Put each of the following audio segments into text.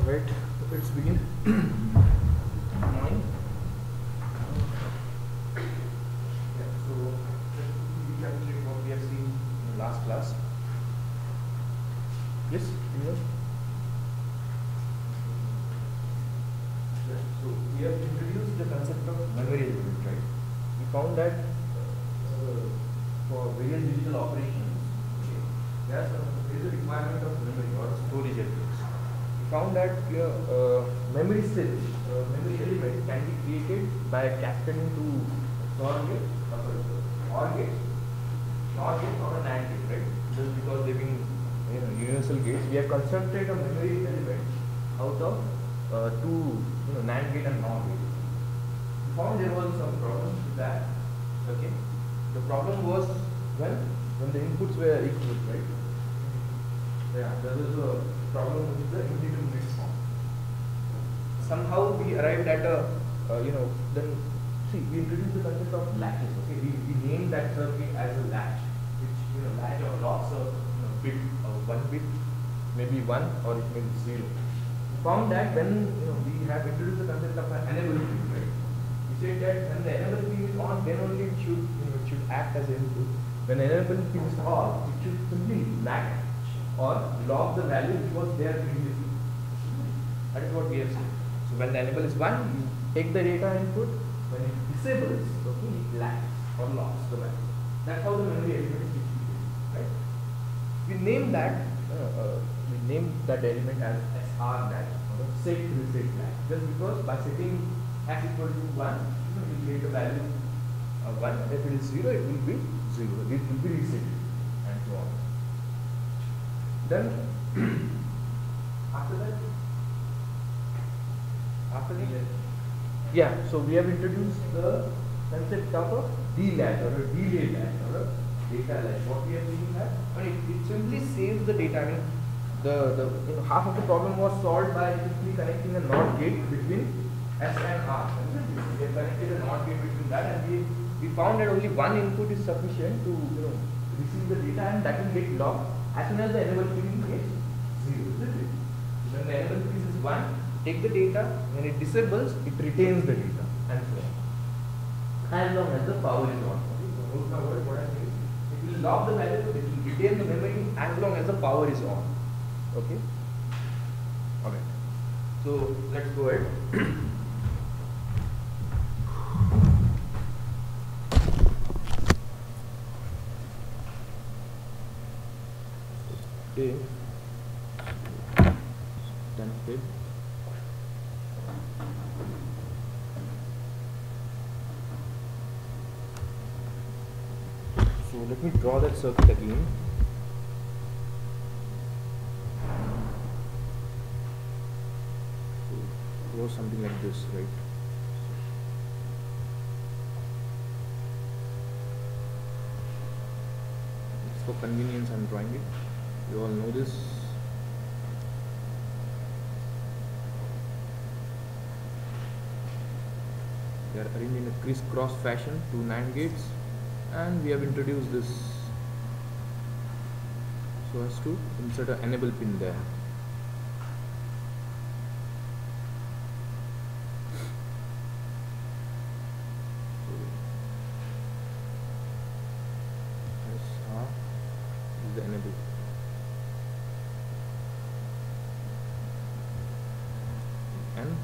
Right, let's begin. Good morning. Yeah, so let's recapitulate what we have seen in the last class. Yes, anyone? So we have introduced the concept of memory element, right? We found that for various digital operations, okay, there is a requirement of memory or storage elements. We found that memory cell, memory element can be created by cascading to OR gate, OR gate, NOR gate or an AND gate, right? Just because they've been universal gates, we have constructed a memory element out of two NAND gate and NOR gate. We found there was some problem with that. Okay, the problem was when the inputs were equal, right? Yeah, there was a problem with the indeterminate form. Somehow we arrived at a then see, we introduced the concept of latches. Okay, we named that circuit as a latch, which latch or locks a bit, 1 bit, maybe 1 or it may be 0. We found that when we have introduced the concept of an enable pin, right? We said that when the enable pin is on, then only it should act as an input. When the enable pin is off, it should simply latch or log the value which was there previously. That is what we have seen. So when the enable is 1, you take the data input. When it disables, okay, it latches or locks the value. That's how the memory element is distributed, right? We name that element as SR latch or set reset latch, just because by setting x equal to 1, you get the value 1. If it is 0, it will be 0. It will be reset and so on. Then after that, yeah, so we have introduced the concept of a D latch or a delay latch or a data latch. What we have seen that, it simply saves the data. I mean, the half of the problem was solved by simply connecting a NOT gate between S and R. We have connected a NOT gate between that, and we found that only one input is sufficient to receive the data, and that will get locked as soon as the enable pin is 0. When the enable pin is 1, take the data. When it disables, it retains the data, and so on. As long as the power is on. Okay, what I mean is, it will lock the value, it will retain the memory as long as the power is on. Okay. Alright. So let's go ahead. Okay. Done with it. So let me draw that circuit again. So draw something like this, right? Just for convenience, I'm drawing it. You all know this. They are arranged in a crisscross fashion, 2 NAND gates, and we have introduced this so as to insert an enable pin there. So SR is the enable. And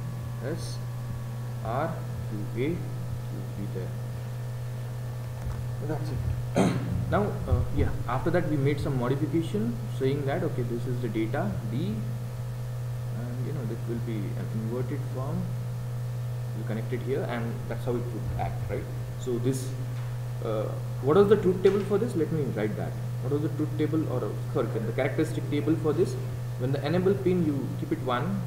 SR to A will be there. That's it. Now, yeah, after that we made some modification saying that okay, this is the data D, and that will be an inverted form. We connect it here, and that's how it would act, right? So this, what was the truth table for this? Let me write that. What was the truth table, or sorry, the characteristic table for this? When the enable pin, you keep it 1.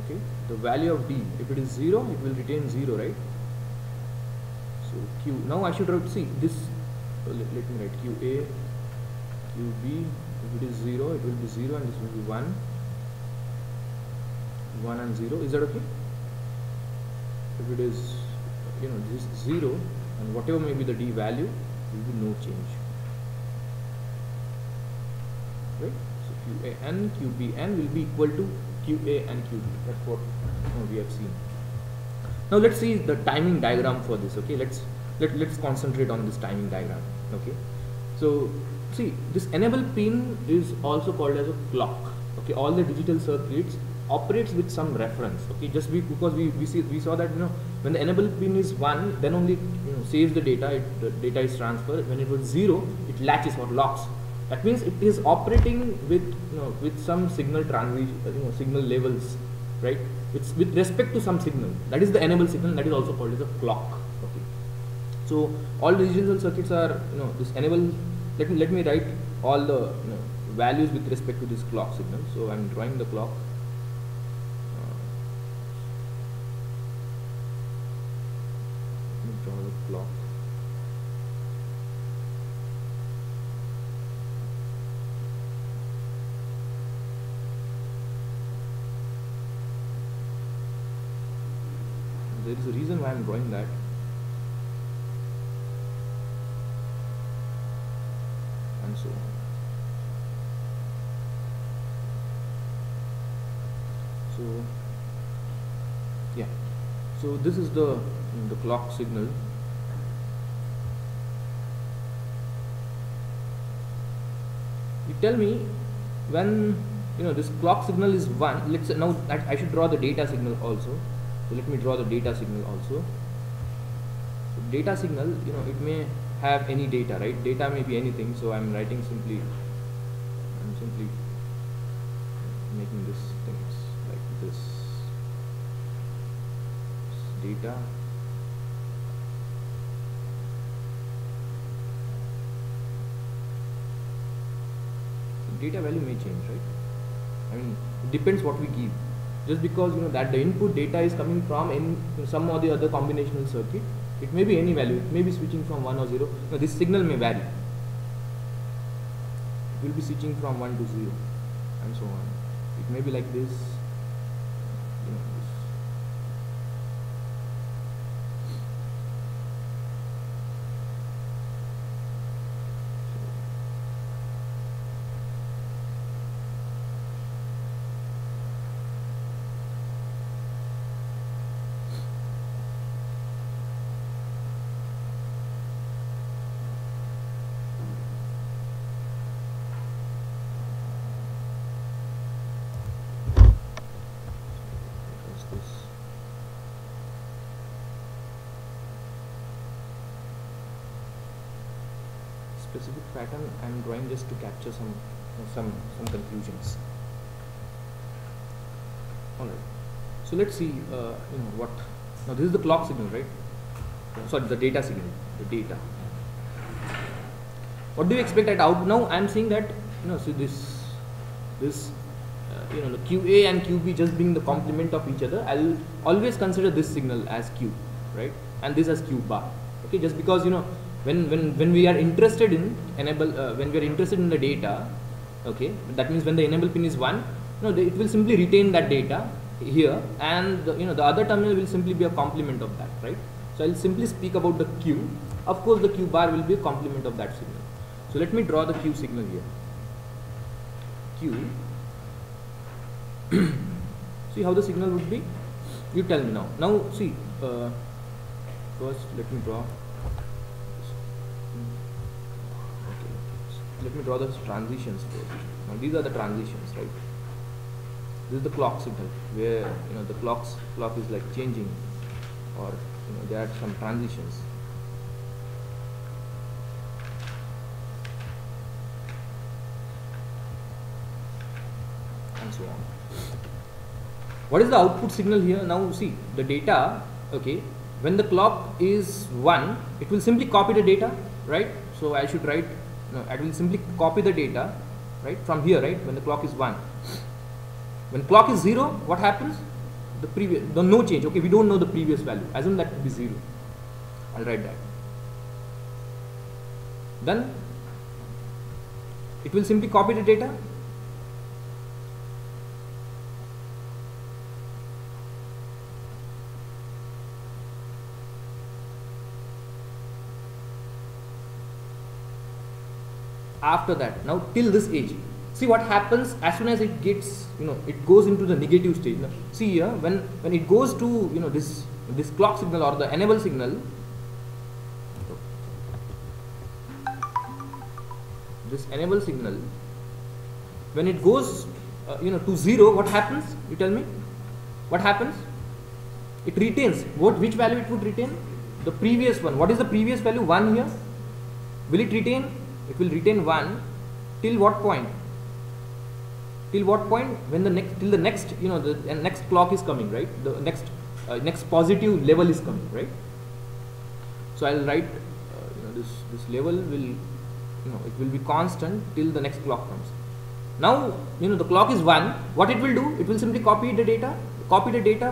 Okay, the value of D, if it is 0, it will retain 0, right? So Q, now I should write, see this, let me write QA, QB, if it is 0, it will be 0, and this will be 1, 1 and 0, is that okay? If it is, this is 0, and whatever may be the D value, there will be no change, right? So QAN, QBN will be equal to QA and QB. That's what we have seen. Now let's see the timing diagram for this. Okay, let's concentrate on this timing diagram. Okay, so see, this enable pin is also called as a clock. Okay, all the digital circuits operates with some reference. Okay, just because we saw that when the enable pin is 1, then only saves the data. The data is transferred. When it was 0, it latches or locks. That means it is operating with with some signal transition, signal levels, right? It's with respect to some signal. That is the enable signal. That is also called as a clock. Okay. So all digital circuits are this enable. Let me write all the values with respect to this clock signal. So I'm drawing the clock. Let me draw the clock. There is a reason why I'm drawing that. And so on. So yeah, so this is the clock signal. You tell me when this clock signal is 1. Let's say now I should draw the data signal also. So let me draw the data signal also. So data signal, it may have any data, right? Data may be anything. So I'm simply making this things like this. Data. So data value may change, right? I mean, it depends what we give. Just because that the input data is coming from some or the other combinational circuit, it may be any value. It may be switching from 1 or 0. Now this signal may vary. It will be switching from 1 to 0 and so on. It may be like this. Specific pattern I'm drawing just to capture some conclusions. Alright, so let's see what now this is the clock signal, right? Sorry, the data signal, the data. What do you expect at out? Now I'm saying that so this the QA and QB just being the complement of each other, I'll always consider this signal as Q, right? And this as Q bar. Okay, just because when we are interested in enable when we are interested in the data, okay, that means when the enable pin is 1, it will simply retain that data here, and the other terminal will simply be a complement of that, right? So I'll simply speak about the Q. Of course the Q bar will be a complement of that signal. So let me draw the Q signal here. Q. See how the signal would be? You tell me now. Now see, first let me draw. Let me draw the transitions first. Now these are the transitions, right? This is the clock signal where the clock is like changing, or there are some transitions. And so on. What is the output signal here? Now see the data, okay, when the clock is 1, it will simply copy the data, right? So I should write, I will simply copy the data, right, from here, right, when the clock is 1. When clock is 0, what happens? The no change, okay, we don't know the previous value, assume that to be 0. I'll write that. Then it will simply copy the data. After that, now till this age, see what happens as soon as it gets, it goes into the negative stage. Now, see here, when it goes to, this clock signal or the enable signal, this enable signal, when it goes to 0, what happens? You tell me, what happens? It retains which value it would retain? The previous one. What is the previous value? 1 here. Will it retain? It will retain 1 till what point? Till what point? When the next, till the next, the next clock is coming, right? The next positive level is coming, right? So I'll write, this level will, it will be constant till the next clock comes. Now, the clock is 1. What it will do? It will simply copy the data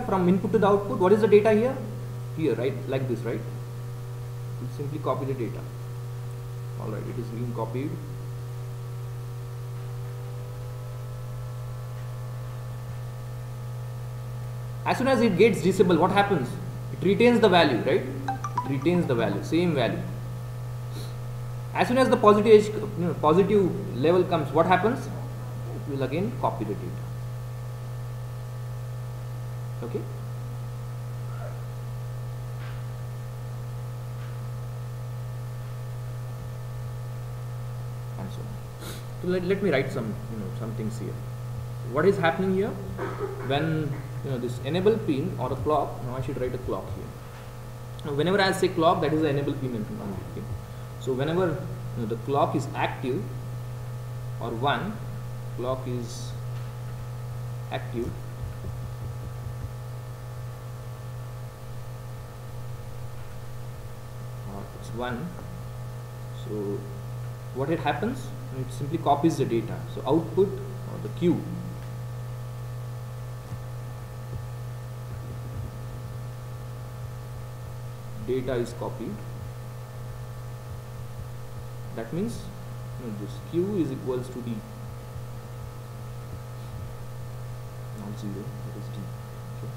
from input to the output. What is the data here? Here, right? Like this, right? It will simply copy the data. Alright, it is being copied. As soon as it gets disabled, what happens? It retains the value, right? It retains the value, same value. As soon as the positive level comes, what happens? It will again copy the data. Okay? And so on. So let me write some things here. What is happening here? When this enable pin or a clock, now I should write a clock here. Now whenever I say clock, that is the enable pin. Okay? So whenever the clock is active, or 1, clock is active, or it's 1, so what it happens? It simply copies the data. So output, or the Q, data is copied. That means this Q is equals to D, not 0, that is D. Okay.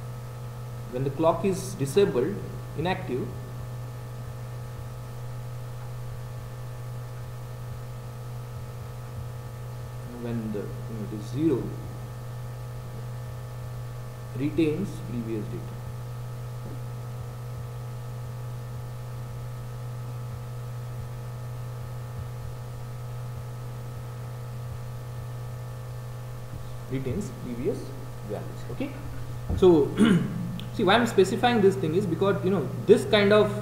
When the clock is disabled, inactive, when the it is 0, retains previous data. Retains previous values. Okay, so see why I'm specifying this thing is because this kind of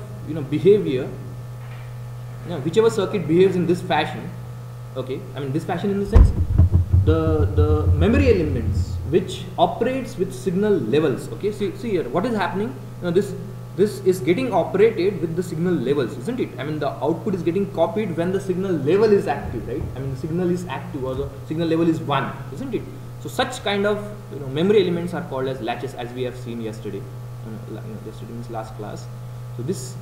behavior, whichever circuit behaves in this fashion, okay, I mean this fashion in the sense the memory elements which operates with signal levels. Okay, see here what is happening. This is getting operated with the signal levels, isn't it? I mean the output is getting copied when the signal level is active, right? I mean the signal is active or the signal level is 1, isn't it? So such kind of memory elements are called as latches, as we have seen yesterday. Yesterday means last class. So this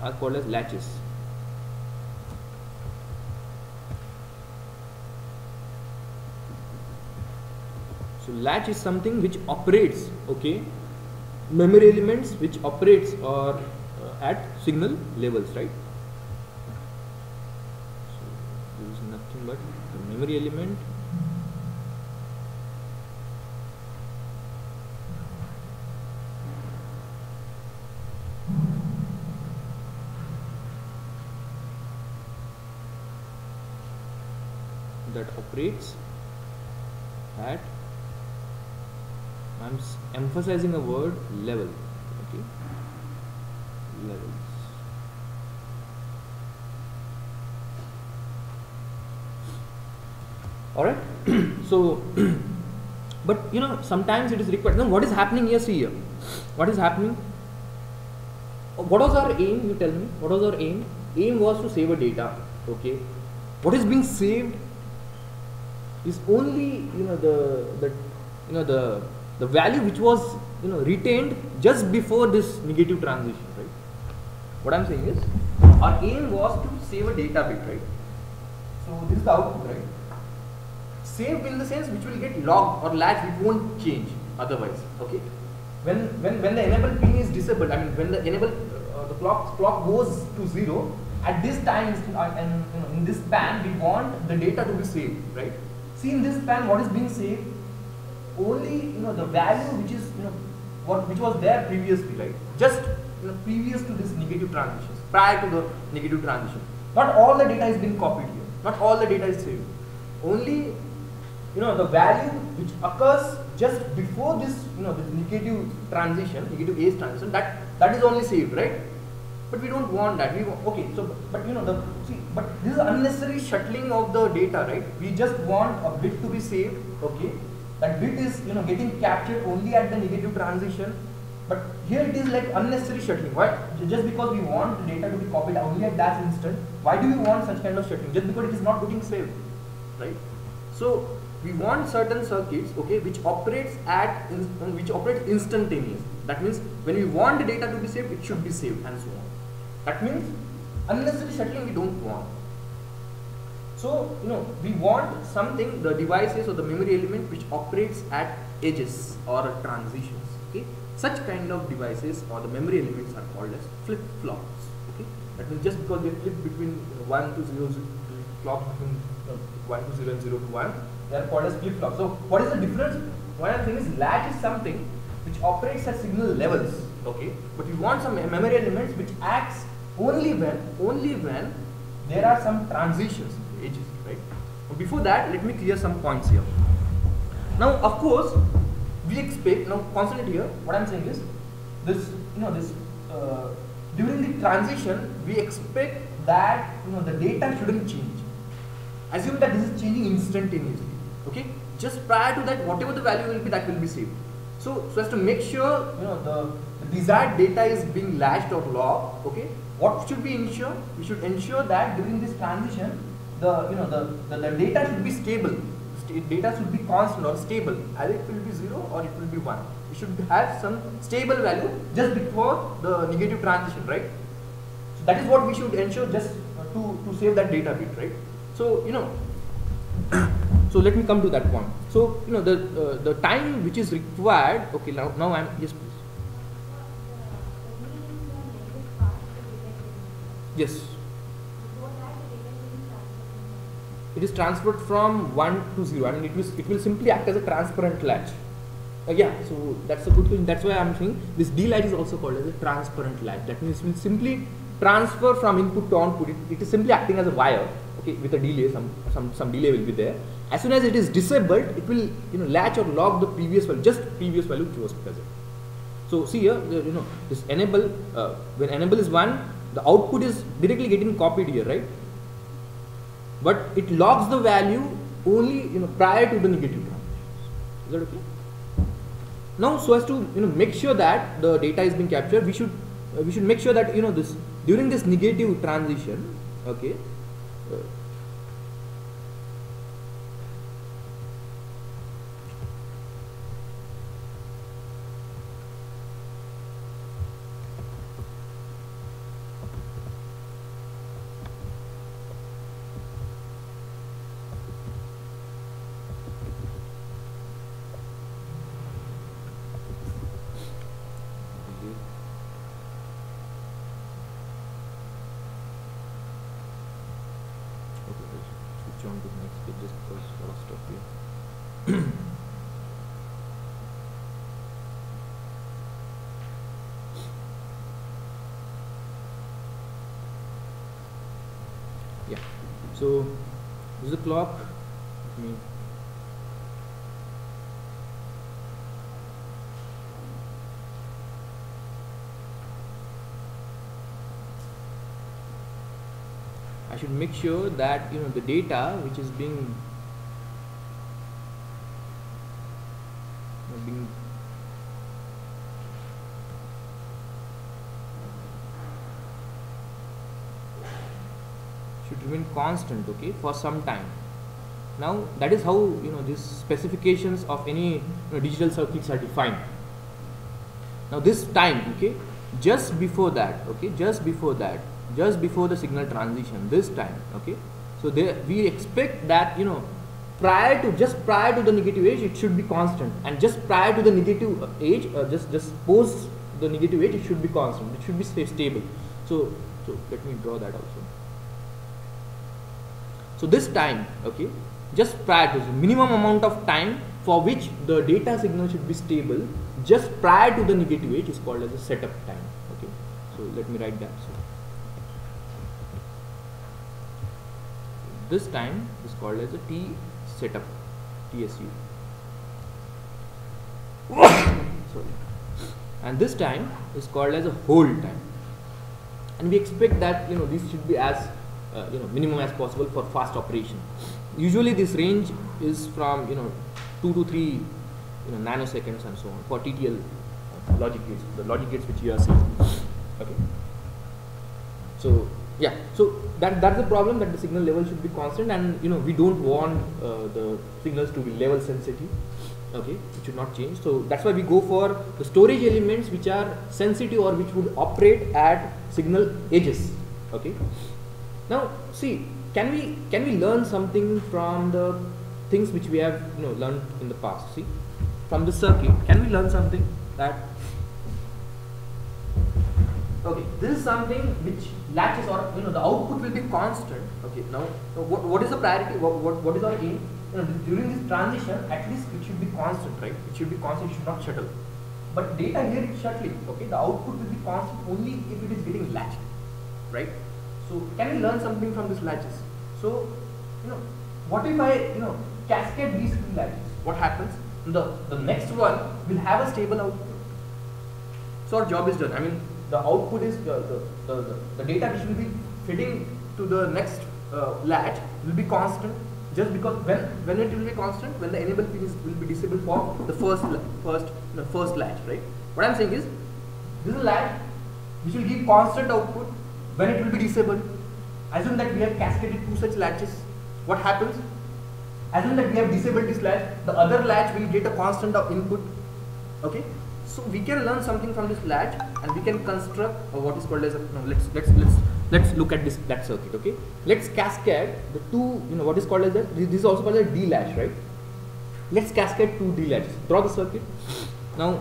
are called as latches. So latch is something which operates, okay, memory elements which operates or at signal levels, right? So there is nothing but the memory element that operates at, I'm emphasizing a word, level. Okay, levels. All right. So but sometimes it is required. Now what is happening here? See here what is happening. What was our aim? You tell me, what was our aim? Aim was to save a data. Okay, what is being saved is only the value which was retained just before this negative transition, right? What I'm saying is our aim was to save a data bit, right? So this is the output, right? Saved in the sense which will get logged or latched, it won't change otherwise. Okay, when the enable pin is disabled, I mean when the enable the clock goes to 0, at this time and in this span we want the data to be saved, right? See, in this span, what is being saved? Only the value which is which was there previously, right? Just previous to this negative transitions, prior to the negative transition. Not all the data is being copied here. Not all the data is saved. Only the value which occurs just before this this negative transition, negative age transition, that is only saved, right? But we don't want that. We want, okay. So, but but this is unnecessary shuttling of the data, right? We just want a bit to be saved. Okay, that bit is getting captured only at the negative transition. But here it is like unnecessary shuttling. Why? Just because we want the data to be copied only at that instant. Why do we want such kind of shuttling? Just because it is not getting saved, right? So we want certain circuits, okay, which operates instantaneous. That means when we want the data to be saved, it should be saved, and so on. That means unnecessary shuttling we don't want. So we want something, the devices or the memory element which operates at edges or transitions. Okay, such kind of devices or the memory elements are called as flip-flops. Okay, that means just because they flip between 1 to 0, clock between 1 to 0 and 0 to 1, they are called as flip-flops. So what is the difference? One thing is latch is something which operates at signal levels. Okay, but we want some memory elements which acts only when there are some transitions, edges, right? But before that, let me clear some points here. Now, of course, we expect, now concentrate here, what I am saying is, this, during the transition, we expect that, the data shouldn't change. Assume that this is changing instantaneously, okay? Just prior to that, whatever the value will be, that will be saved. So as to make sure, the desired data is being latched or logged, okay? What should we ensure? We should ensure that during this transition, the data should be stable. Data should be constant or stable. Either it will be 0 or it will be 1. We should have some stable value just before the negative transition, right? So that is what we should ensure just to save that data bit, right? So so let me come to that point. So the time which is required. Okay, now I'm yes, please. Yes. It is transferred from 1 to 0. I mean, it will simply act as a transparent latch. Yeah, so that's a good thing. That's why I'm saying this D latch is also called as a transparent latch. That means it will simply transfer from input to output. It is simply acting as a wire. Okay, with a delay, some delay will be there. As soon as it is disabled, it will latch or log the previous value, just previous value which was present. So see here, this enable, when enable is 1, the output is directly getting copied here, right? But it logs the value only prior to the negative transitions. Is that okay? Now, so as to make sure that the data is being captured, we should make sure that this during this negative transition, okay. On to the next page just because a lot of stuff here. Yeah, so this is the clock. I should make sure that the data which is being should remain constant, okay, for some time. Now that is how these specifications of any digital circuits are defined. Now this time, okay, just before that, okay, just before the signal transition, this time, okay, so we expect that prior to the negative age it should be constant, and just prior to the negative age, just post the negative age, it should be constant, it should be stable. So let me draw that also. So this time, okay, just prior to the minimum amount of time for which the data signal should be stable just prior to the negative age is called as a setup time. Okay, so let me write that. So this time is called as a T setup, TSU. Sorry. And this time is called as a hold time. And we expect that this should be as minimum as possible for fast operation. Usually this range is from 2 to 3 nanoseconds and so on for TTL logic gates, the logic gates which you are seeing. Okay. So yeah, so that's the problem, that the signal level should be constant, and we don't want the signals to be level sensitive. Okay, it should not change. So that's why we go for the storage elements which are sensitive or which would operate at signal edges. Okay. Now see, can we learn something from the things which we have learned in the past? See, from the circuit, can we learn something that okay, this is something which latches, or the output will be constant. Okay, now what is the priority? What is our aim? During this transition, at least it should be constant, right? It should be constant, it should not shuttle. But data here is shuttling. Okay, the output will be constant only if it is getting latched, right? So can we learn something from these latches? So what if I cascade these two latches? What happens? The next one will have a stable output. So our job is done. I mean, the output is the data which will be feeding to the next latch will be constant, just because when it will be constant, when the enable pin will be disabled for the first latch, right? What I'm saying is, this is a latch which will give constant output when it will be disabled. Assume that we have cascaded two such latches. What happens? Assume that we have disabled this latch, the other latch will get a constant of input. Okay, so we can learn something from this latch, and we can construct what is called as a, let's look at that circuit. Okay, let's cascade the two, what is called as this is also called a D latch, right? Let's cascade two D latches. Draw the circuit. Now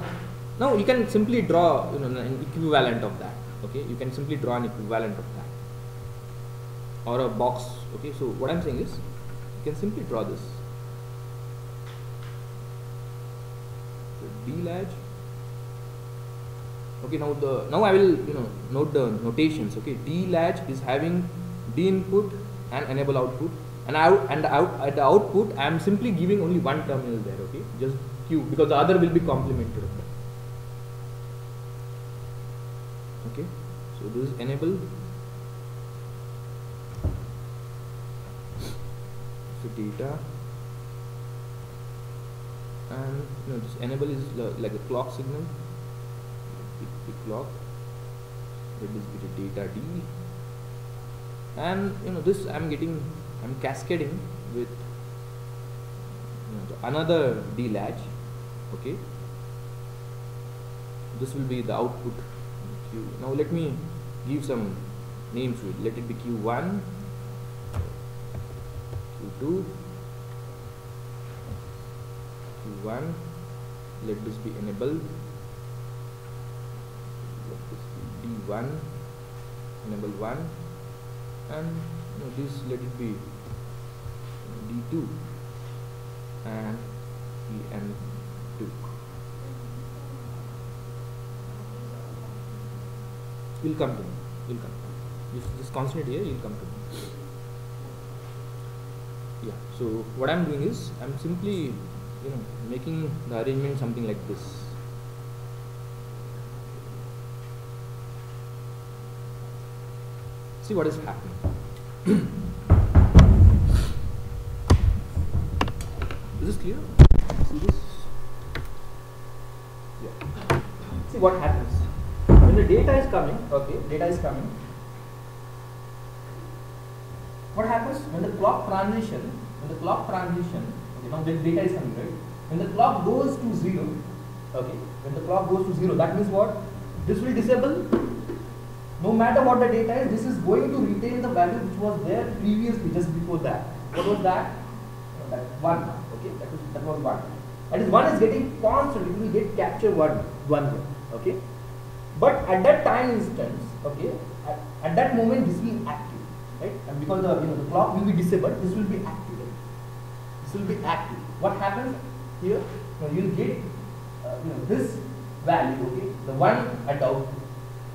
you can simply draw an equivalent of that. Okay, you can simply draw an equivalent of that, or a box. Okay, so what I'm saying is, you can simply draw this. So D latch. Okay, now I will note the notations. Okay, D latch is having D input and enable output, and at the output I am simply giving only one terminal there. Okay, just Q, because the other will be complemented. Okay, so this is enable. So data, and this enable is like a clock signal. The clock, let this be the data D, and this I'm cascading with another D latch. Okay, this will be the output Q. Now let me give some names to it. Let it be Q1, Q2, Q1. Let this be enable. D1, enable 1, and this let it be D2 and EN2. You'll come to me. You'll come. Just concentrate here. You'll come to me. Yeah. So what I'm doing is, I'm simply making the arrangement something like this. See what is happening. Is this clear? See this? Yeah. See what happens when the data is coming. Okay, data is coming. What happens when the clock transition? Okay, now the data is coming, right? When the clock goes to 0. Okay, when the clock goes to 0, that means what? This will disable. No matter what the data is, this is going to retain the value which was there previously, just before that. What was that? That 1. Okay, that was 1. That is 1 is getting constant. It will get capture 1 here. Okay, but at that time instance, okay, at that moment this will active, right? And because the clock will be disabled, this will be activated. This will be active. What happens here? Now you will get this value, okay, the one at output.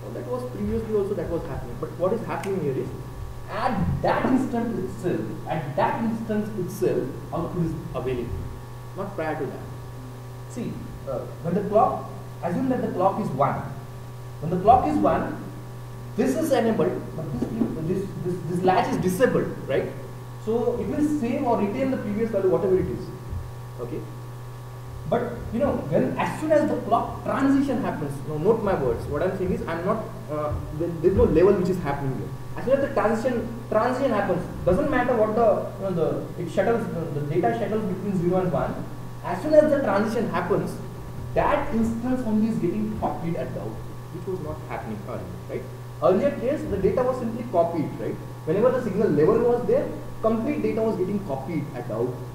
Well, that was previously also that was happening. But what is happening here is at that instance itself, output is available, not prior to that. See, when the clock, assume that the clock is 1. When the clock is 1, this is enabled, but this latch is disabled, right? So it will save or retain the previous value, whatever it is. Okay. But when as soon as the clock transition happens, now note my words. What I'm saying is, I'm not. There's no level which is happening here. As soon as the transition happens, doesn't matter what it shuttles, the data shuttles between 0 and 1. As soon as the transition happens, that instance only is getting copied at the output, which was not happening earlier, right? Earlier case, the data was simply copied, right? Whenever the signal level was there, complete data was getting copied at the output.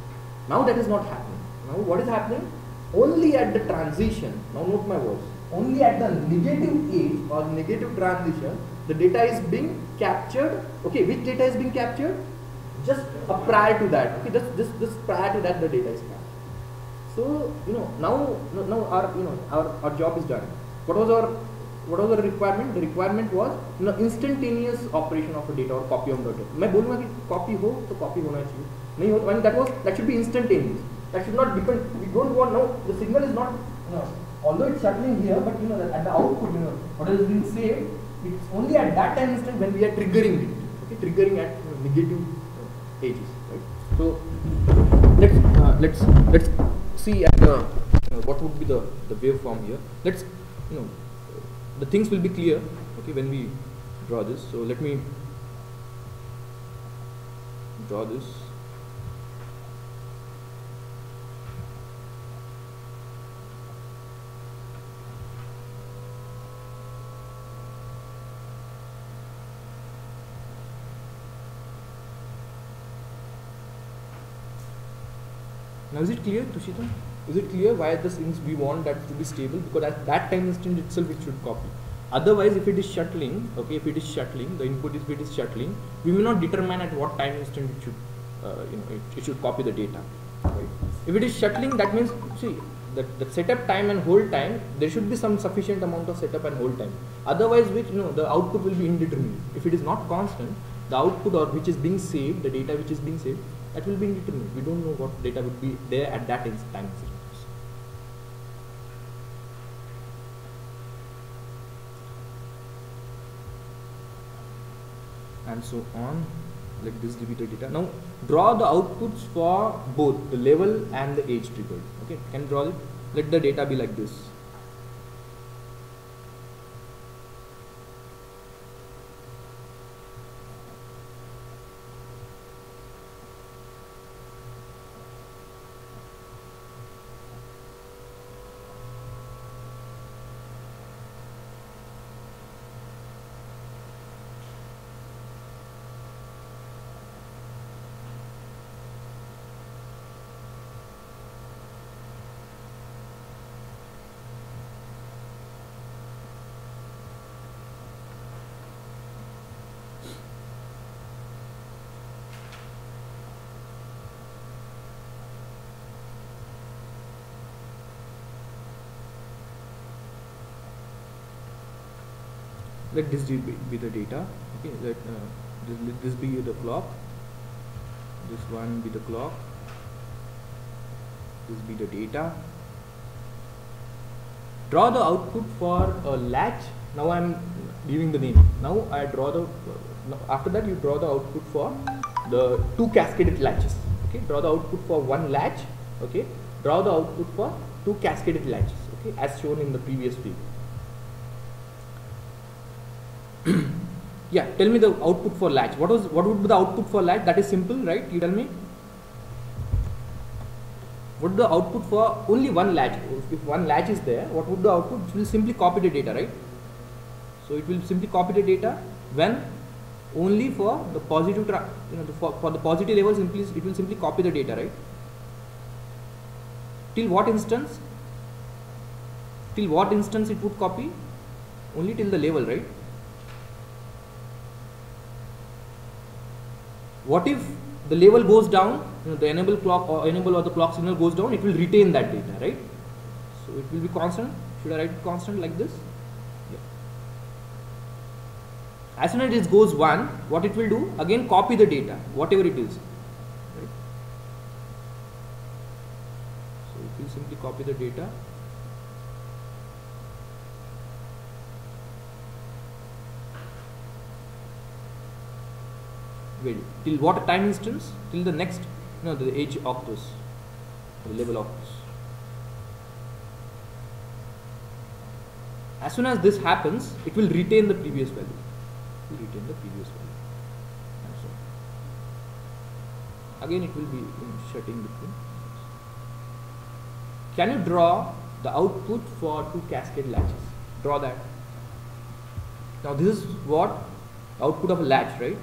Now that is not happening. Now what is happening? Only at the transition, now note my words, only at the negative age or negative transition, the data is being captured. Okay, which data is being captured? Just prior to that. Okay, just prior to that the data is captured. So now our job is done. What was the requirement? The requirement was instantaneous operation of a data or copy of data. मैं बोलूँगा कि copy हो तो copy होना चाहिए. नहीं हो तो that should be instantaneous. That should not depend. We don't want the signal is not although it's shuttling here, but at the output what is being saved, it's only at that time instant when we are triggering it. Okay, triggering at negative ages, right? So let's see at what would be the waveform here. Let's the things will be clear, okay, when we draw this. So let me draw this. Now is it clear, Tushita? Is it clear why the things we want that to be stable? Because at that time instant itself it should copy. Otherwise, if it is shuttling, okay, if it is shuttling, the input if it is shuttling, we will not determine at what time instant it should, it should copy the data. Right? If it is shuttling, that means the setup time and hold time, there should be some sufficient amount of setup and hold time. Otherwise, the output will be indeterminate. If it is not constant, the output or which is being saved, the data which is being saved, that will be indeterminate. We don't know what data would be there at that time. And so on. Let this be the data. Now draw the outputs for both the level and the age triggered. Okay, can you draw it? Let the data be like this. Let this be the data. Okay, let this be the clock. This one be the clock. This be the data. Draw the output for a latch. Now I am giving the name. Now I draw the. After that, you draw the output for the two cascaded latches. Okay, draw the output for one latch. Okay, draw the output for two cascaded latches. Okay, as shown in the previous figure. Yeah, tell me the output for latch. What would be the output for latch? That is simple, right? You tell me. What would the output for only one latch? If one latch is there, what would the output? It will simply copy the data, right? So it will simply copy the data when only for the positive, for the positive level, simply it will simply copy the data, right? Till what instance? Till what instance it would copy? Only till the level, right? What if the level goes down? the enable clock or enable or the clock signal goes down, it will retain that data, right? So it will be constant. Should I write it constant like this? Yeah. As soon as it goes 1, what it will do? Again copy the data, whatever it is. Right? So it will simply copy the data. Wait, till what time instance? Till the next, the edge of this, the level of this. As soon as this happens, it will retain the previous value. It will retain the previous value. And so again, it will be shutting between. Can you draw the output for 2 cascade latches? Draw that. Now this is what output of a latch, right?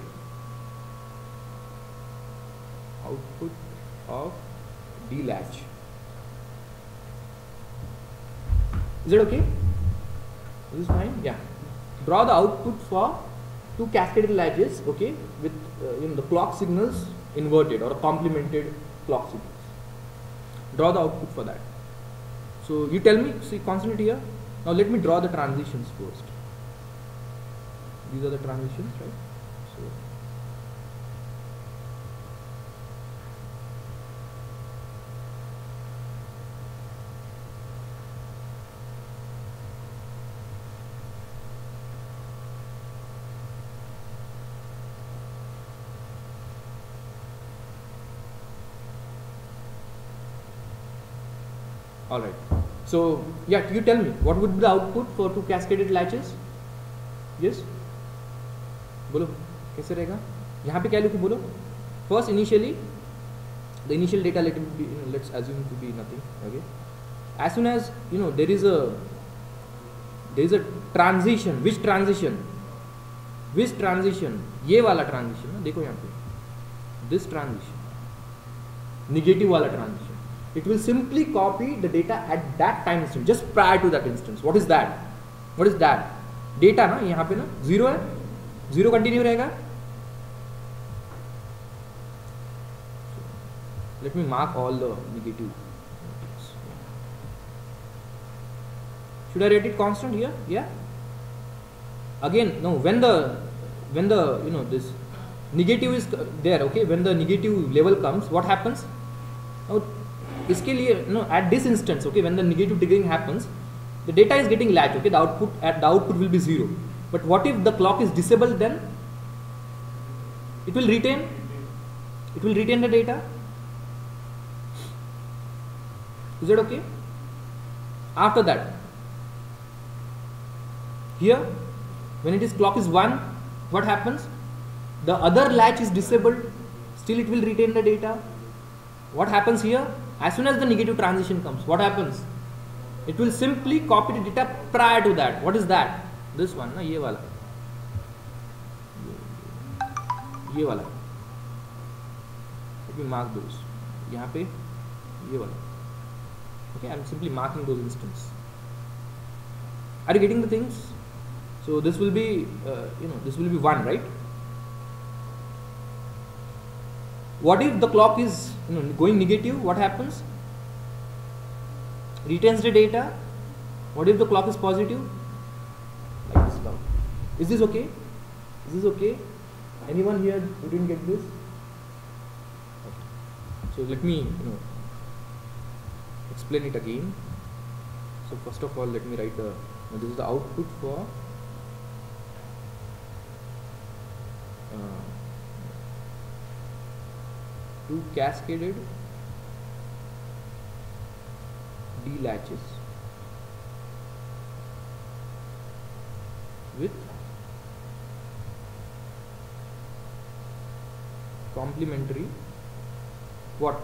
Output of D latch. Is it okay? Is this fine? Yeah. Draw the output for 2 cascaded latches, okay, with the clock signals inverted or complemented clock signals. Draw the output for that. So you tell me, see constant here. Now let me draw the transitions first. These are the transitions, right? So alright. So yeah, you tell me what would be the output for 2 cascaded latches? Yes? बोलो कैसे रहेगा? यहाँ पे क्या लिखूँ बोलो? First initially, the initial data let's assume to be nothing. Okay. As soon as there is a transition. Which transition? Which transition? ये वाला transition ना देखो यहाँ पे. This transition. Negative वाला transition. It will simply copy the data at that time instant, just prior to that instance. What is that? What is that? Data ना यहाँ पे ना 0 है, 0 continue रहेगा. Let me mark all the negative. Should I write it constant here? Yeah. Again, no. When the this negative is there, okay. When the negative level comes, what happens? Now, इसके लिए at this instance, okay, when the negative triggering happens, the data is getting latched, okay, the output will be 0. But what if the clock is disabled? Then it will retain the data. Is it okay? After that, here when it is clock is 1, what happens? The other latch is disabled, still it will retain the data. What happens here? As soon as the negative transition comes, what happens? It will simply copy the data prior to that. What is that? This one, na, ये वाला. ये वाला. Let me mark those. यहाँ पे ये वाला. Okay, I am simply marking those instances. Are you getting the things? So this will be, this will be 1, right? What if the clock is going negative? What happens? Retains the data. What if the clock is positive? Like this now. Is this okay? Is this okay? Anyone here who didn't get this? Okay. So let me explain it again. So first of all, let me write this is the output for two cascaded D latches with complementary what?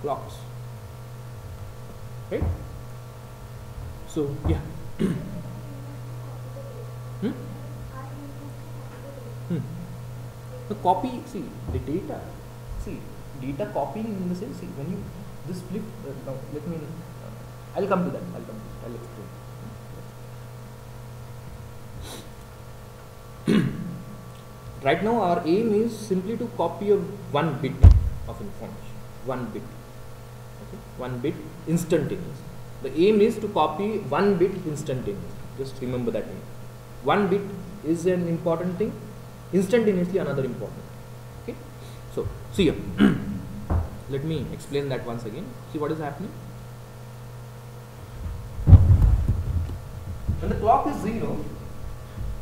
Clocks, right? So yeah. The copy, see the data, see data copying in the sense, see when you this flip, now let me, I'll come to that, I'll explain. Right now our aim is simply to copy a 1 bit, of information, 1 bit. Okay, 1 bit instantaneous. The aim is to copy 1 bit instantaneously. Just remember that name. 1 bit is an important thing, instantaneously another important. Okay, so see here. Let me explain that once again. See what is happening. When the clock is 0,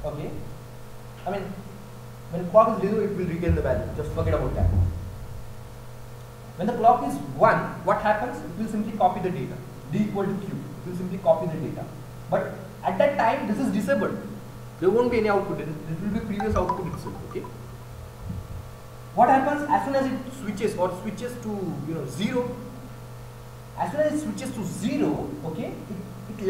okay, I mean, when clock is 0, it will retain the value. Just forget about that. When the clock is 1, what happens? It will simply copy the data. D equal to Q. It will simply copy the data. But at that time, this is disabled. There won't be any output. It will be previous output itself. Okay. What happens as soon as it switches to 0? As soon as it switches to 0, okay, it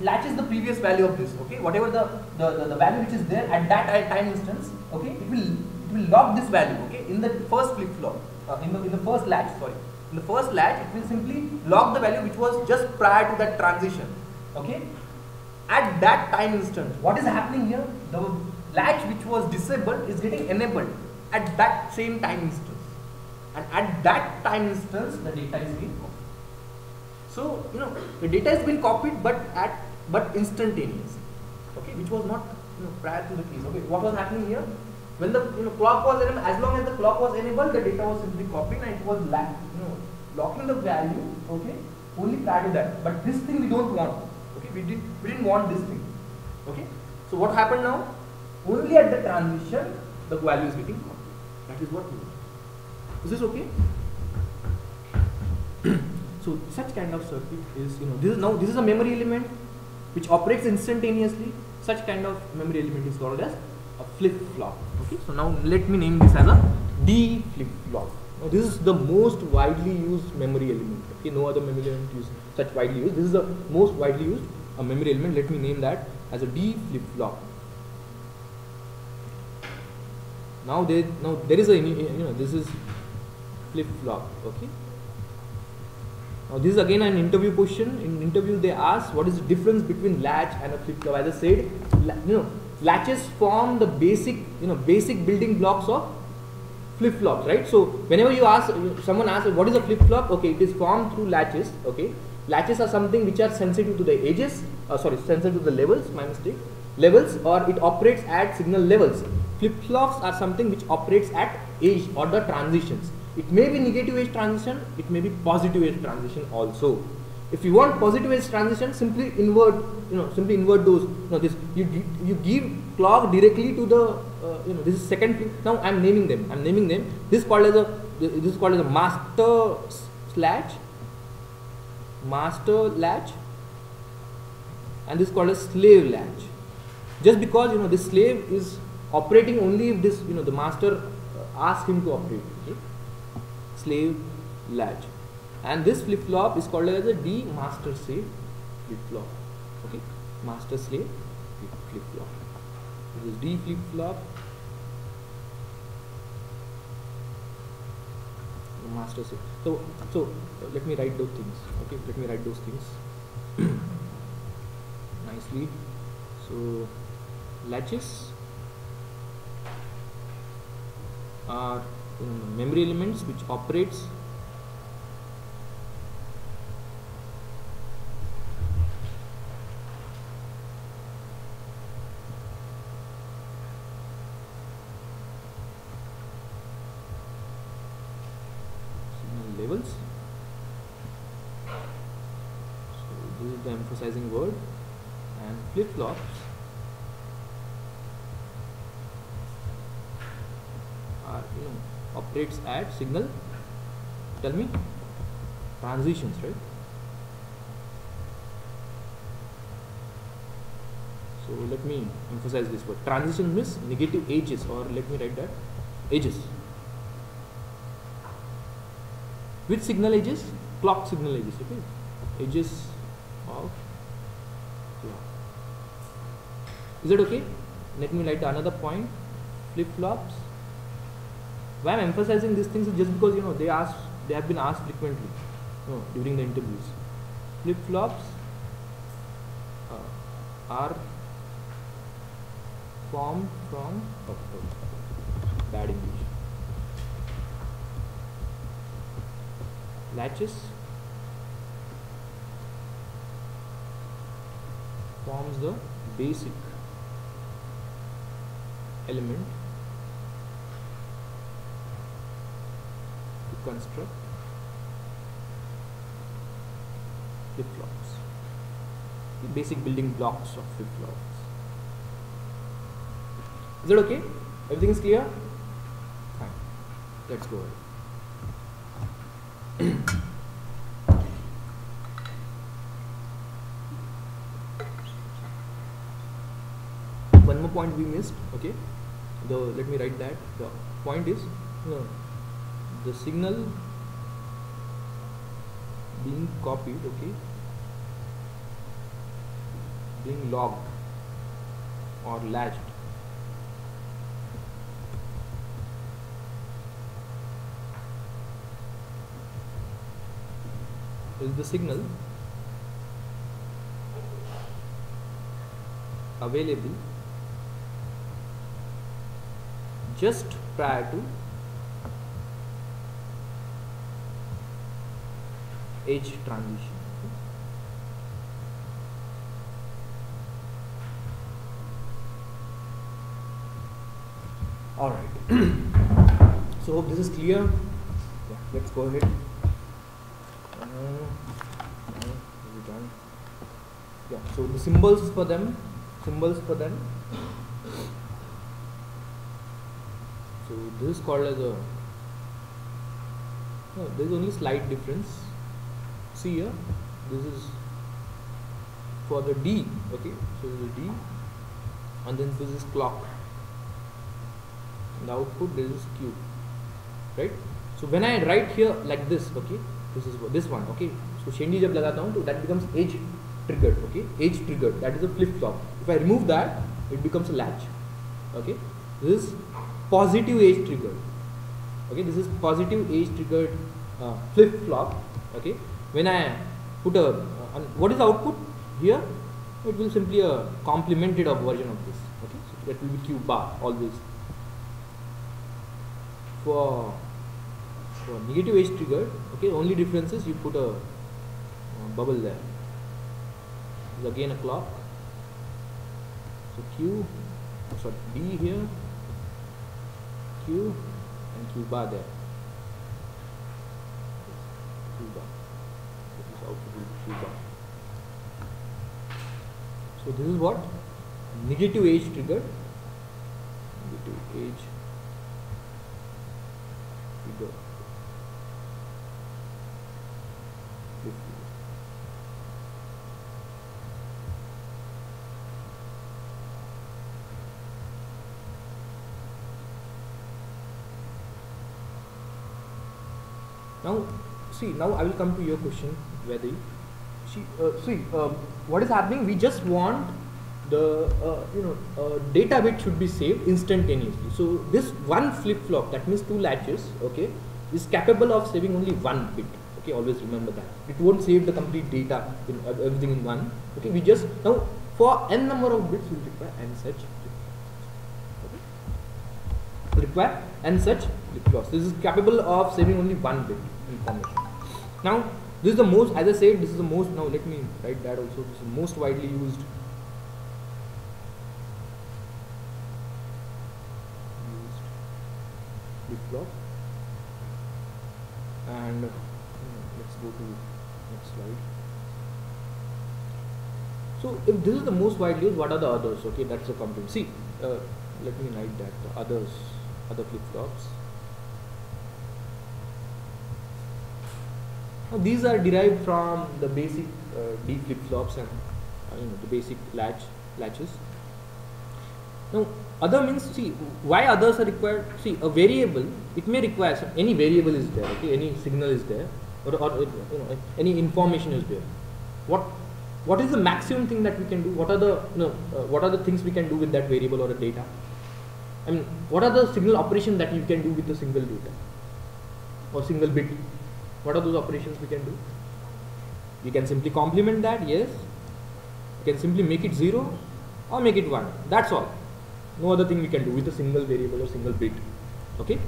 latches the previous value of this. Okay, whatever the value which is there at that time instance. Okay, it will log this value. Okay, in the first flip flop, in the first latch. Sorry, in the first latch, it will simply log the value which was just prior to that transition. Okay, at that time instance, what is happening here? The latch which was disabled is getting enabled at that same time instance, and at that time instance, the data is being copied. So the data has been copied, but instantaneous. Okay, which was not prior to the case. Okay, what was happening here? When the clock was enabled, as long as the clock was enabled, the data was simply copied and it was locking the value. Okay, only prior to that. But this thing we don't want. Okay, we didn't want this thing. Okay, so what happened now? Only at the transition, the value is getting copied. That is what we want. Is this okay? So such kind of circuit is this is a memory element which operates instantaneously. Such kind of memory element is called as a flip flop. Okay, so now let me name this as a D flip flop. Now this is the most widely used memory element. Okay, no other memory element is such widely used. This is the most widely used memory element. Let me name that as a D flip flop. Now there is a this is flip flop. Okay. Now this is again an interview question. In interview they ask what is the difference between latch and a flip flop. As I said, latches form the basic building blocks of flip flops, right? So whenever someone asks what is a flip flop, okay, it is formed through latches. Okay, latches are something which are sensitive to the edges. Sensitive to the levels. My mistake. Levels, or it operates at signal levels. Flip flops are something which operates at edge or the transitions. It may be negative edge transition, it may be positive edge transition also. If you want positive edge transition, simply invert those. This you give clock directly to the this is second flip. Now I am naming them. This is called as a master latch, and this is called a slave latch. Just because this slave is operating only if this the master asks him to operate. Okay? Slave latch, and this flip flop is called as a D master slave flip flop. Okay, master slave flip flop. This is D flip flop, master slave. So let me write those things. Okay, let me write those things nicely. So latches are memory elements which operates signal levels. So this is the emphasizing word. And flip flops are operates at signal, tell me, transitions, right? So let me emphasize this word. Transition means negative edges, or let me write that edges. Which signal edges? Clock signal edges. Okay, edges of clock. Is it okay? Let me write another point. Flip flops. Why I am emphasizing these things is just because they have been asked frequently during the interviews. Flip flops are formed from bad English. latches forms the basic element to construct flip-flops, the basic building blocks of flip-flops. Is that okay? Everything is clear? Fine. Let's go ahead. One more point we missed, okay? Let me write that. The point is the signal being copied, okay, being logged or latched is the signal available just prior to edge transition. All right. So hope this is clear. Yeah, let's go ahead. Yeah. So the symbols for them. So this is called as a. No, there is only slight difference. See here, this is for the D, okay, so this is D, and then this is clock, and the output this is Q, right? So when I write here like this, okay, this one, okay, so shendi jab lagata hu, so that becomes edge triggered, okay, edge triggered, that is a flip flop. If I remove that, it becomes a latch, okay. This is positive edge triggered, okay, this is positive edge triggered flip flop, okay. When I put what is the output here? It will simply a complemented of version of this. Okay, so that will be Q bar always. For negative edge triggered, okay, only difference is you put a bubble there. This is again a clock. So D here, Q and Q bar there. Q bar. So this is what negative edge triggered. Negative edge trigger. Now, see. Now I will come to your question. Whether what is happening, we just want the data bit should be saved instantaneously. So this one flip flop, that means 2 latches, okay, is capable of saving only 1 bit, okay, always remember that. It won't save the complete data in everything in one, okay. We just now for n number of bits we require n such flip flops, okay. Require n such flip flops. This is capable of saving only 1 bit information. Now this is the most, as I said, this is the most, now let me write that also, this is the most widely used flip flop. And let's go to next slide. So if this is the most widely used, what are the others? Okay, that's a component. See, let me write that, the other flip flops. Now these are derived from the basic D flip flops and the basic latches. Now other means, see, why others are required? See, a variable, it may require any variable is there, okay, any signal is there, or any information is there. What is the maximum thing that we can do? What are the things we can do with that variable or a data? I mean, what are the signal operations that you can do with a single data or single bit? What are those operations we can do? You can simply complement that, yes. You can simply make it 0 or make it 1. That's all. No other thing we can do with a single variable or single bit. Okay.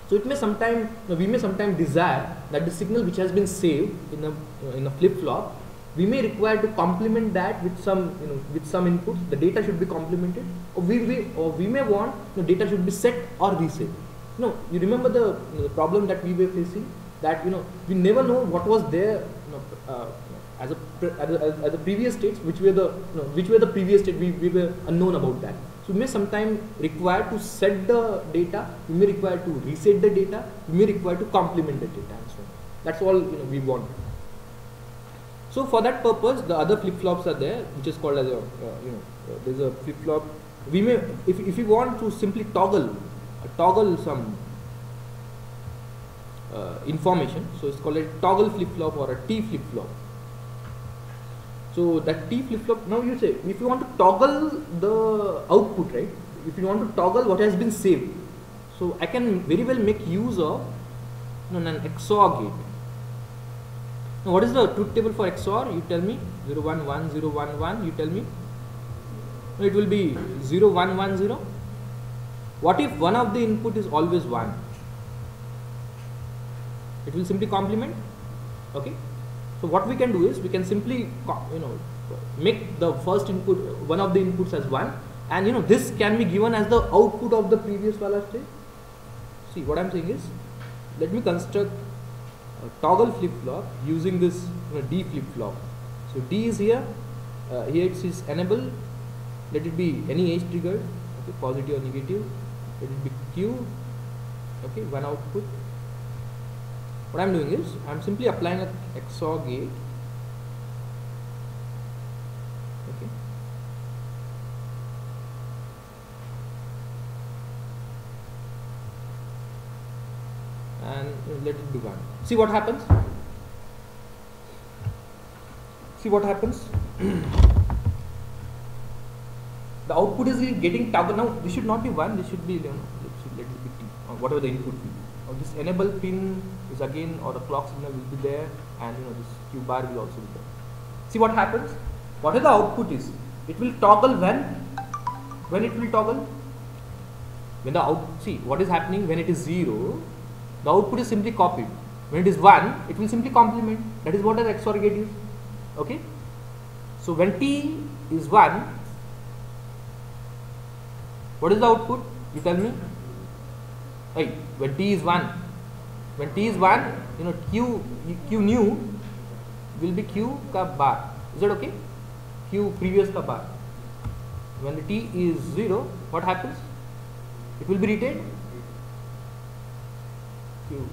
So it may sometime, we may sometime desire that the signal which has been saved in a flip flop, we may require to complement that with some inputs. The data should be complemented, or we may want the data should be set or reset. You remember the problem that we were facing, that we never know what was there as a previous states, which were the previous state, we were unknown about that. So we may sometime require to set the data, we may require to reset the data, we may require to complement the data, and so on. That's all we want. So for that purpose, the other flip flops are there, which is called as a there's a flip flop. We may, if we want to simply toggle some information, so it's called a toggle flip flop or a T flip flop. So that T flip flop, now you say, if you want to toggle the output, right? If you want to toggle what has been saved, so I can very well make use of an XOR gate. Now what is the truth table for XOR? You tell me. 0 1 1 0 1 1. You tell me. It will be 0 1 1 0. What if one of the input is always 1? It will simply complement. Okay. So what we can do is we can simply make the first input, one of the inputs as 1, and this can be given as the output of the previous wala state. See what I am saying is, let me construct a toggle flip flop using this D flip flop. So D is here, here it is enable, let it be any age triggered, okay, positive or negative, let it be Q, okay, one output. What I am doing is I am simply applying a XOR gate, okay, and let it be 1. See what happens? See what happens? The output is getting toggled. Now this should not be 1, this should be, let it be T, or whatever the input will be. Now this enable pin is again, or the clock signal will be there, and this Q bar will also be there. See what happens? Whatever the output is, it will toggle when it will toggle. When the see what is happening when it is 0, the output is simply copied. When it is 1, it will simply complement. That is what an XOR gate is. Okay. So when T is 1, what is the output? You tell me. Hey, when T is 1, Q new will be Q ka bar. Is that okay? Q previous ka bar. When the T is 0, what happens? It will be retained. Q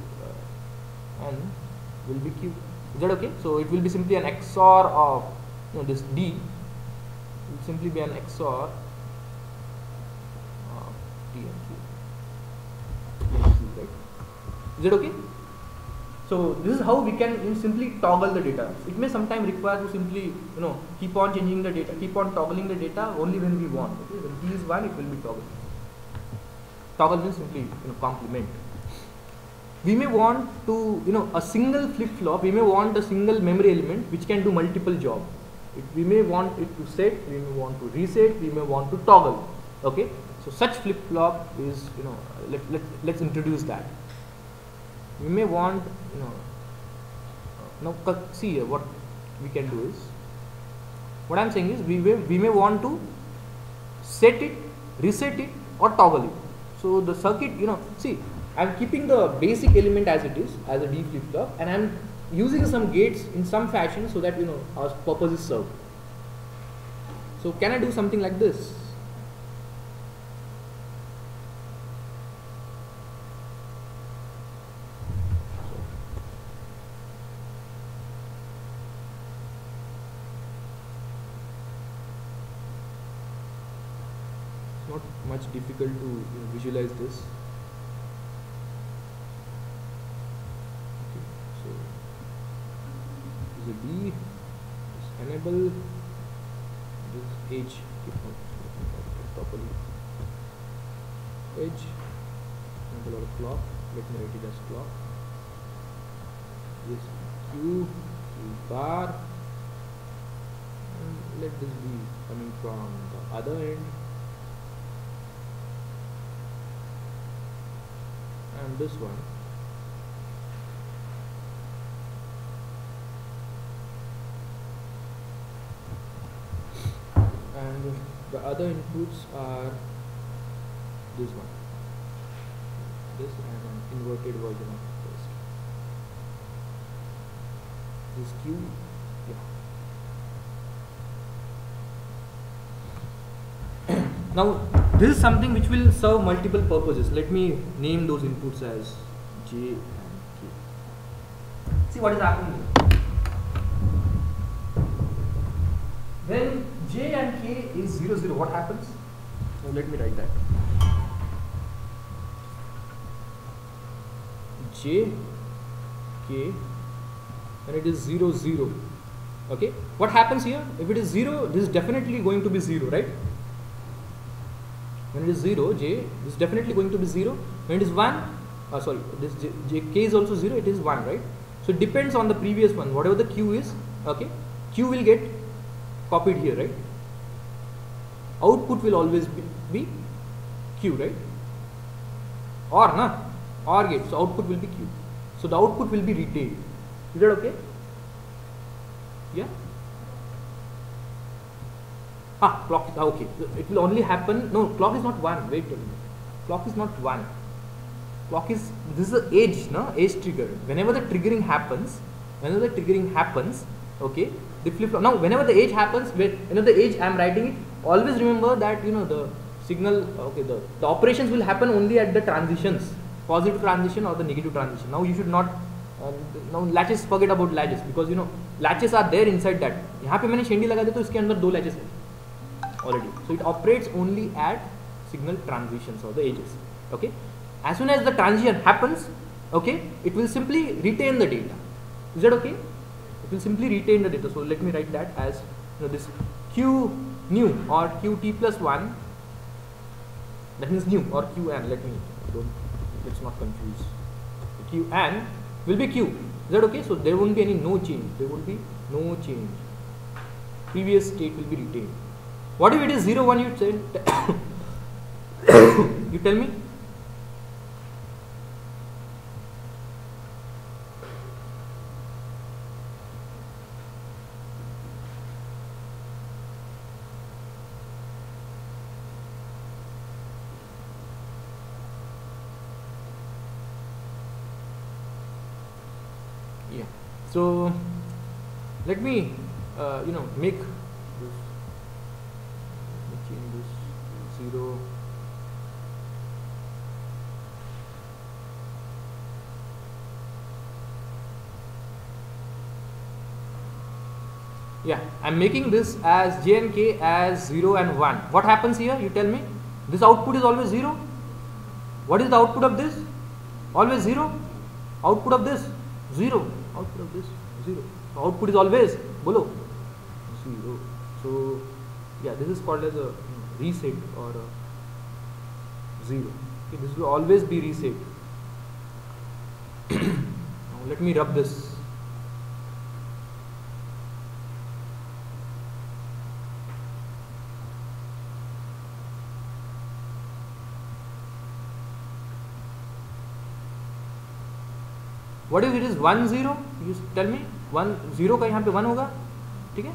and will be Q. Is that okay? So it will be simply an XOR of this D. Will simply be an XOR of T and Q. Right? Is it okay? So this is how we can simply toggle the data. It may sometimes require to simply keep on changing the data, keep on toggling the data only when we want. Okay? When T is 1, it will be toggled. Toggle means simply complement. We may want to a single flip flop. We may want a single memory element which can do multiple jobs. We may want it to set. We may want to reset. We may want to toggle. Okay. So such flip flop is let's introduce that. We may want now see what we can do is, what I am saying is we may want to set it, reset it, or toggle it. So the circuit, see, I am keeping the basic element as it is, as a D flip flop, and I am using some gates in some fashion so that our purpose is served. So can I do something like this? It's not much difficult to visualize this. The D is enable, this edge, properly, edge, enable or clock, let me write it as clock, this Q bar, and let this be coming from the other end, and this one. And the other inputs are this one, this and an inverted version of the first. This Q, yeah. Now this is something which will serve multiple purposes. Let me name those inputs as J and K. See what is happening here. When J and K is 0, 0, what happens? So let me write that. J, K, and it is 0, 0. Okay. What happens here? If it is 0, this is definitely going to be 0, right? When it is 0, J, this is definitely going to be 0. When it is 1, sorry, this J, K is also 0, it is 1, right? So it depends on the previous one. Whatever the Q is, okay, Q will get copied here, right? Output will always be Q, right? OR gate, so output will be Q. So the output will be retained. Is that okay? Yeah? Clock, okay. It will only happen, no, clock is not 1, wait a minute. Clock is not 1. Clock is, this is the age, no? Age trigger. Whenever the triggering happens, okay, the flip flop. Now, whenever the age happens, the age I am writing it, always remember that, the signal, okay, the operations will happen only at the transitions, positive transition or the negative transition. Now, you should not, now latches, forget about latches, because, latches are there inside that. यहाँ पे मैंने शेंडी लगा दी तो इसके अंदर 2 latches हैं already. So, it operates only at signal transitions or the edges, okay. As soon as the transition happens, okay, it will simply retain the data. Is that okay? It will simply retain the data. So let me write that as this Q new or Qt plus 1. That means new or Qn. Let's not confuse. Qn will be Q. Is that okay? So there won't be no change. There will be no change. Previous state will be retained. What if it is 0, 1? You say. You tell me. Yeah. So let me make this. Change this 0. Yeah, I'm making this as J and K as 0 and 1. What happens here? You tell me. This output is always 0. What is the output of this? Always 0. Output of this 0. Output of this 0. Output is always below 0. So yeah, this is called as a reset or a 0. Okay, this will always be reset. Now let me rub this. What if it is 1 0? You tell me. 1 0 का यहाँ पे 1 होगा, ठीक है?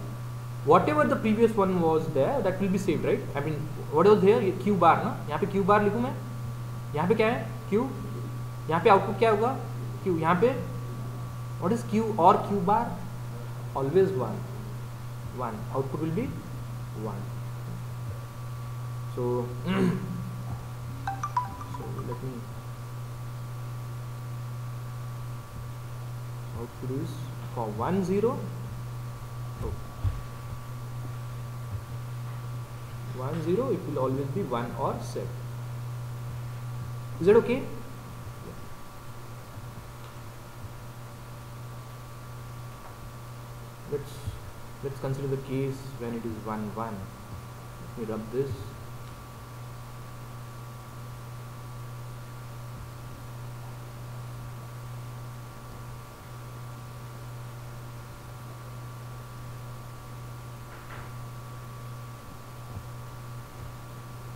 Whatever the previous one was there, that will be saved, right? I mean, what was there? ये Q bar ना? यहाँ पे Q bar लिखूँ मैं? यहाँ पे क्या है? Q. यहाँ पे output क्या होगा? Q. यहाँ पे what is Q or Q bar? Always 1. 1. Output will be 1. So let me. Output is for 1 0. Oh. 1 0, it will always be 1 or set. Is that okay? Yeah. Let's consider the case when it is 1 1. Let me rub this.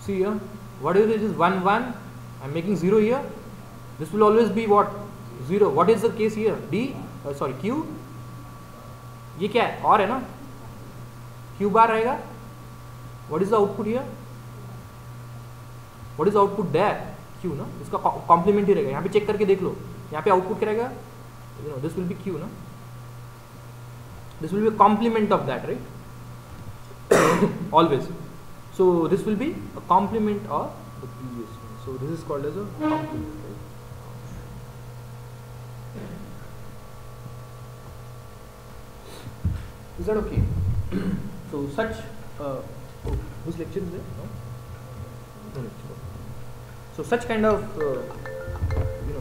See here, what if it is 1 1? I'm making 0 here. This will always be what? 0. What is the case here? Q. ये क्या है? और है ना? Q bar रहेगा. What is the output here? What is the output there? Q ना? इसका complement ही रहेगा. यहाँ पे चेक करके देख लो. यहाँ पे आउटपुट क्या रहेगा? This will be Q ना? This will be a complement of that, right? Always. So this will be a complement of the previous one. So this is called as a complement. Right? Is that okay? So such whose lecture is there? No lecture. So such kind of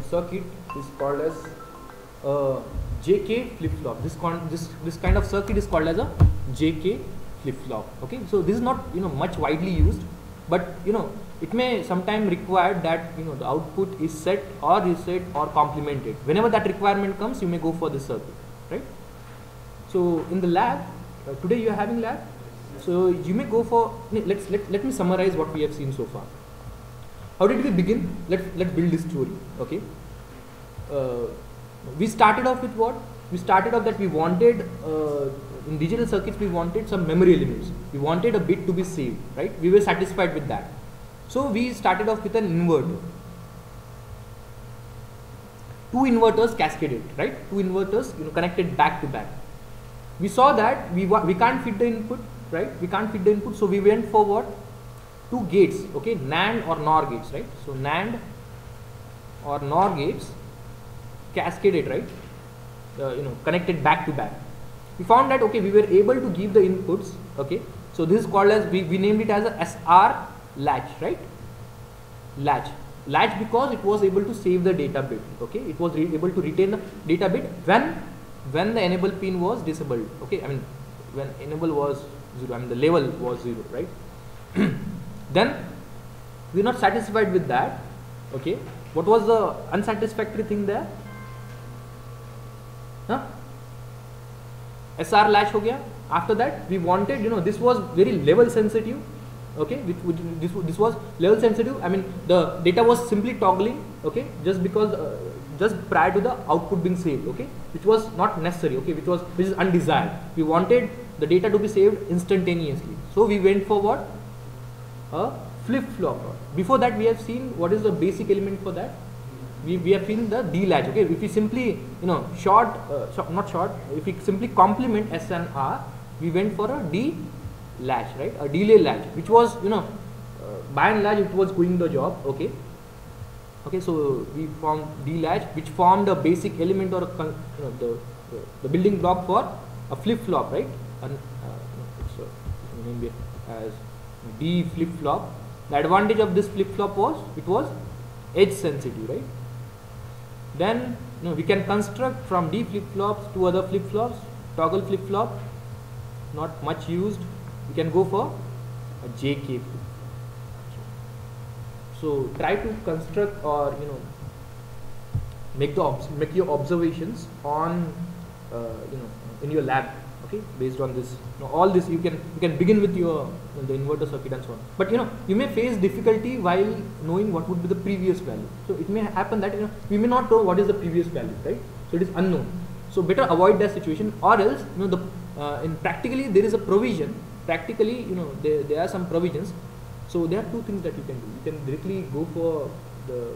circuit is called as JK flip flop. This kind of circuit is called as a JK flip flop. Okay, so this is not much widely used, but it may sometime require that the output is set or reset or complemented. Whenever that requirement comes, you may go for this circuit, right? So in the lab today you are having lab, so you may go for let me summarize what we have seen so far. How did we begin? Let's build this story. Okay. We started off with what? We started off that we wanted in digital circuits we wanted some memory elements. We wanted a bit to be saved, right? We were satisfied with that. So we started off with an inverter. 2 inverters cascaded, right? 2 inverters connected back to back. We saw that we can't fit the input, right? We can't fit the input, so we went for what? 2 gates, okay? NAND or NOR gates, right? So NAND or NOR gates cascaded, right? Connected back to back. We found that okay, we were able to give the inputs, okay? So this is called as we named it as a SR latch, right? Latch because it was able to save the data bit, okay? It was able to retain the data bit when the enable pin was disabled, okay? I mean when enable was 0, I mean the level was 0, right? Then we are not satisfied with that, okay? What was the unsatisfactory thing there? SR latch हो गया. After that we wanted this was very level sensitive, okay? This was level sensitive. I mean the data was simply toggling, okay? Just because just prior to the output being saved, okay? Which was not necessary, okay? Which is undesired. We wanted the data to be saved instantaneously. So we went for what? A flip flop. Before that we have seen what is the basic element for that. We have seen the D latch, okay? If we simply if we simply complement S and R, we went for a D latch, right? A delay latch, which was by and large it was doing the job, okay? Okay, so we formed D latch, which formed a basic element or the building block for a flip flop, right? And so name it as D flip flop. The advantage of this flip flop was it was edge sensitive, right? Then we can construct from D flip flops to other flip flops. Toggle flip flop, not much used. We can go for a JK flip flop. So try to construct or make your observations on in your lab, okay? Based on this, all this you can begin with your the inverter circuit and so on. But you may face difficulty while knowing what would be the previous value. So it may happen that we may not know what is the previous value, right? So it is unknown. So better avoid that situation, or else in practically there is a provision. Practically there are some provisions. So there are 2 things that you can do. You can directly go for the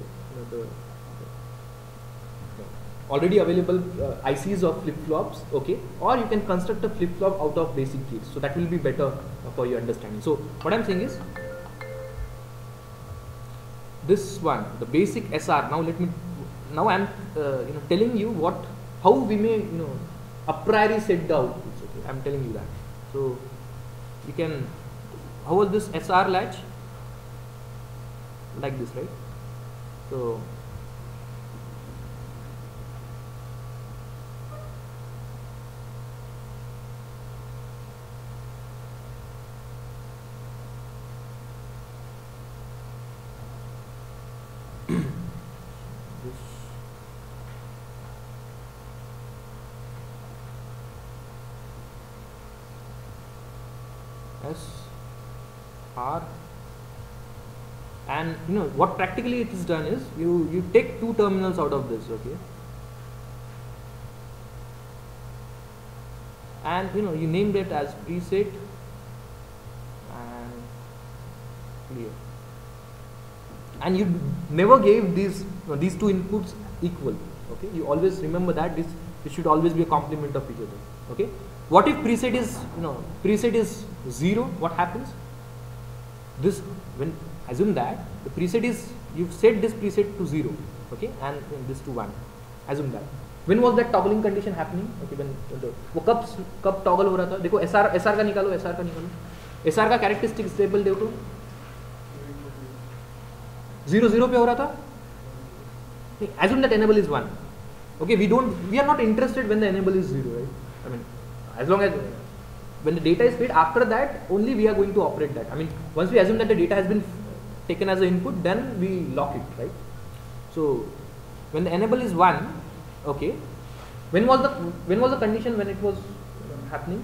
already available ICs of flip flops, okay? Or you can construct a flip flop out of basic gates. So that will be better for your understanding. So what I'm saying is this one, the basic SR. Now I'm telling you how we may a priori set the outputs. Okay, I'm telling you that. So you can. How was this SR latch? Like this, right? So S R And you know what practically it is done is you take two terminals out of this, okay, and you know you named it as preset and clear, and you never gave these two inputs equal, okay. You always remember that this should always be a complement of each other, okay. What if preset is preset is 0? What happens? This, when assume that the preset is, you've set this preset to 0, okay, and this to 1. Assume that. When was that toggling condition happening? Okay, when वो कब toggle हो रहा था? देखो SR का निकालो, SR का characteristics table देखो 0 0 पे हो रहा था. Assume that enable is 1. Okay, we are not interested when the enable is 0, right? I mean, as long as when the data is fed, after that only we are going to operate that. I mean, once we assume that the data has been taken as an input, then we lock it, right? So when the enable is 1, okay, when was the condition when it was happening?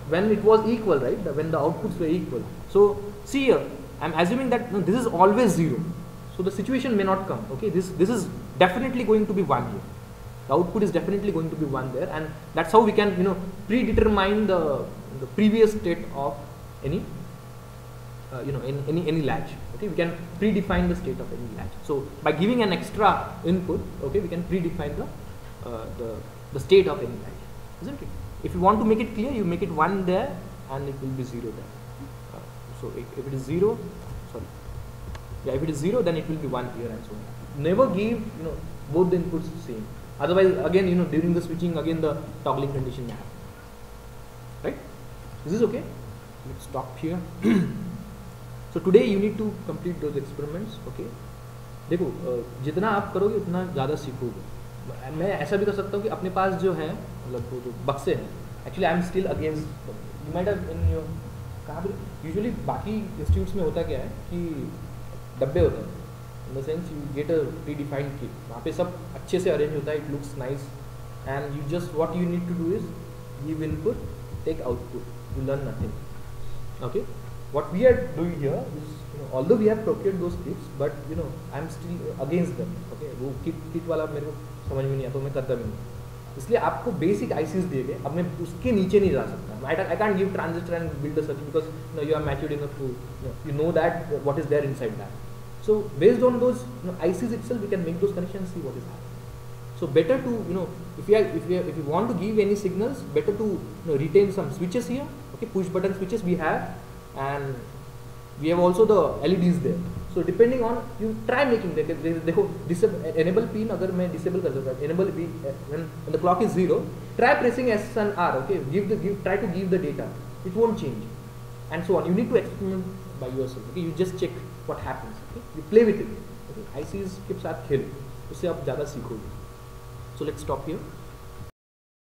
When it was equal, right? When the outputs were equal. So see here, I am assuming that this is always 0. So the situation may not come, okay. This is definitely going to be 1 here. The output is definitely going to be 1 there, and that's how we can predetermine the previous state of any any latch, okay. We can predefine the state of any latch. So by giving an extra input, okay, we can predefine the state of any latch, isn't it? If you want to make it clear, you make it 1 there and it will be 0 there. So if it is 0, sorry, yeah, if it is 0, then it will be 1 here and so on. Never give both the inputs same. Otherwise, again, during the switching, again the toggling condition may happen. Right? Is this okay? Let's stop here. So today you need to complete those experiments. Okay? देखो, जितना आप करोगे उतना ज़्यादा सीखोगे. मैं ऐसा भी कर सकता हूँ कि अपने पास जो है, मतलब वो जो बक्से हैं, actually I am still against. You might have in your कहाँ पे usually बाकी इंस्टीट्यूट्स में होता क्या है कि डब्बे होते हैं. In the sense you get a predefined kit. वहाँ पे सब अच्छे से arrange होता है. It looks nice, and you just what you need to do is give input, take output. You learn nothing. Okay. What we are doing here is, although we have procured those kits, but I am still against them. Okay. वो kit वाला मेरे को समझ में नहीं आता, तो मैं करता भी नहीं. इसलिए आपको basic ICs दिए गए. अब मैं उसके नीचे नहीं जा सकता. I can't give transistor and build a circuit because you are matured enough to you know that what is there inside that. So based on those ICs itself, we can make those connections, see what is happening. So better to if you want to give any signals, better to retain some switches here. Okay, push button switches we have, and we have also the LEDs there. So depending on, you try making देखो enable pin अगर मैं disable कर सकता, enable pin when the clock is 0, try pressing S and R. Okay, try to give the data. It won't change, and so on. You need to experiment by yourself. Okay, you just check what happens. Okay, you play with it. Okay, ICs के साथ खेल, उससे आप ज़्यादा सीखोगे. So let's stop here.